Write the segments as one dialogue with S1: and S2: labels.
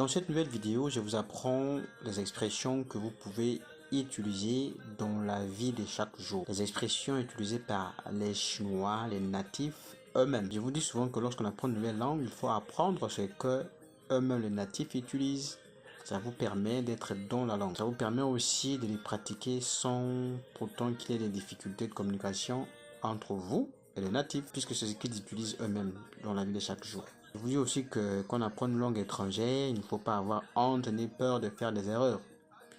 S1: Dans cette nouvelle vidéo, je vous apprends les expressions que vous pouvez utiliser dans la vie de chaque jour. Les expressions utilisées par les Chinois, les natifs eux-mêmes. Je vous dis souvent que lorsqu'on apprend une nouvelle langue, il faut apprendre ce que eux-mêmes les natifs utilisent. Ça vous permet d'être dans la langue. Ça vous permet aussi de les pratiquer sans pourtant qu'il y ait des difficultés de communication entre vous et les natifs, puisque c'est ce qu'ils utilisent eux-mêmes dans la vie de chaque jour. Je vous dis aussi que quand on apprend une langue étrangère, il ne faut pas avoir honte ni peur de faire des erreurs.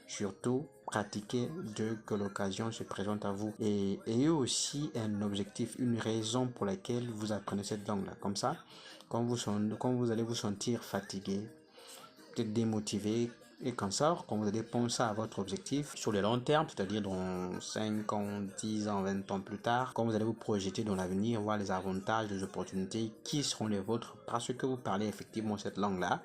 S1: Surtout, pratiquez dès que l'occasion se présente à vous. Et ayez aussi un objectif, une raison pour laquelle vous apprenez cette langue-là. Comme ça, quand vous allez vous sentir fatigué, peut-être démotivé et quand vous allez penser à votre objectif sur le long terme, c'est-à-dire dans 5 ans, 10 ans, 20 ans plus tard, quand vous allez vous projeter dans l'avenir, voir les avantages, les opportunités qui seront les vôtres parce que vous parlez effectivement cette langue-là,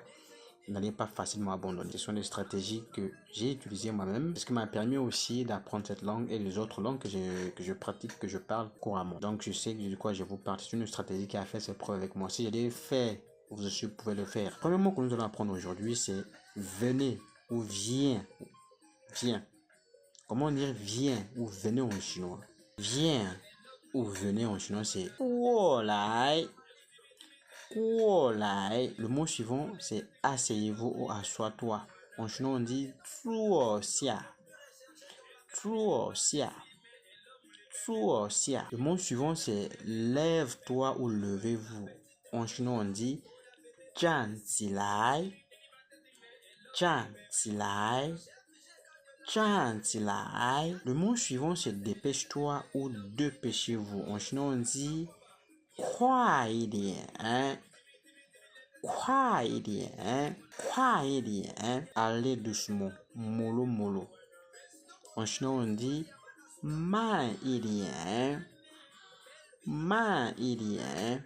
S1: vous n'allez pas facilement abandonner. Ce sont des stratégies que j'ai utilisées moi-même, ce qui m'a permis aussi d'apprendre cette langue et les autres langues que je pratique, que je parle couramment. Donc je sais de quoi je vous parle. C'est une stratégie qui a fait ses preuves avec moi. Si je l'ai fait, vous aussi pouvez le faire. Le premier mot que nous allons apprendre aujourd'hui, c'est venez ou viens. Viens. Comment dire viens ou venez en chinois? Viens ou venez en chinois, c'est 过来. 过来. Le mot suivant, c'est asseyez-vous ou assois-toi. En chinois, on dit 坐下. 坐下. 坐下. Le mot suivant, c'est lève-toi ou levez-vous. En chinois, on dit 站起来. 站起来. 站起来. Le mot suivant, c'est dépêche-toi ou dépêchez-vous. En chinois, on dit 快一点. 快一点. 快一点. Allez doucement. Mollo mollo. En chinois, on dit 慢一点. 慢一点.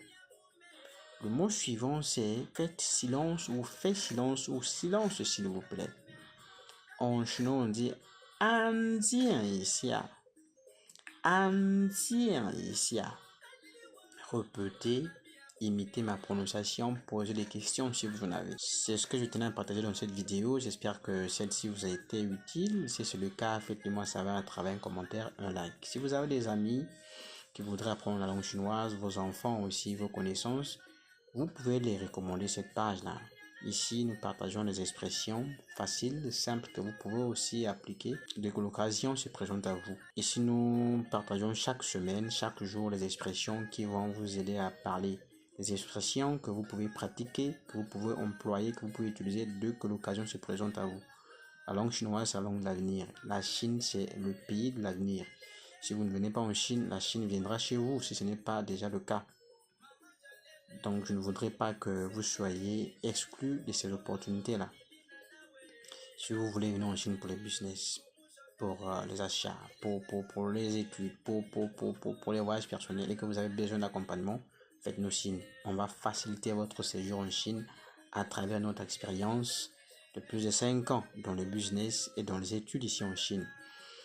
S1: Le mot suivant, c'est faites silence ou faites silence ou silence, s'il vous plaît. En chinois, on dit 安静一下. 安静一下. Répétez, imitez ma prononciation, posez des questions si vous en avez. C'est ce que je tenais à partager dans cette vidéo. J'espère que celle-ci vous a été utile. Si c'est le cas, faites-le-moi savoir à travers un commentaire, un like. Si vous avez des amis qui voudraient apprendre la langue chinoise, vos enfants aussi, vos connaissances, vous pouvez les recommander cette page-là. Ici, nous partageons des expressions faciles, simples que vous pouvez aussi appliquer dès que l'occasion se présente à vous. Ici, nous partageons chaque semaine, chaque jour, les expressions qui vont vous aider à parler. Les expressions que vous pouvez pratiquer, que vous pouvez employer, que vous pouvez utiliser dès que l'occasion se présente à vous. La langue chinoise, c'est la langue de l'avenir. La Chine, c'est le pays de l'avenir. Si vous ne venez pas en Chine, la Chine viendra chez vous si ce n'est pas déjà le cas. Donc, je ne voudrais pas que vous soyez exclus de ces opportunités-là. Si vous voulez venir en Chine pour les business, pour les achats, pour les études, pour les voyages personnels et que vous avez besoin d'accompagnement, faites-nous signe. On va faciliter votre séjour en Chine à travers notre expérience de plus de 5 ans dans le business et dans les études ici en Chine.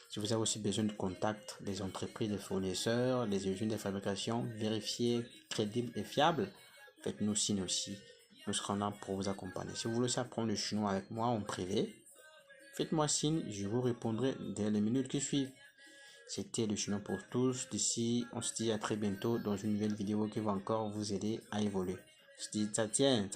S1: Si vous avez aussi besoin de contacts des entreprises, des fournisseurs, des usines de fabrication vérifiées, crédibles et fiables, faites-nous signe aussi. Nous serons là pour vous accompagner. Si vous voulez apprendre le chinois avec moi en privé, faites-moi signe, je vous répondrai dès les minutes qui suivent. C'était le chinois pour tous. D'ici, on se dit à très bientôt dans une nouvelle vidéo qui va encore vous aider à évoluer. On se dit, ça tient.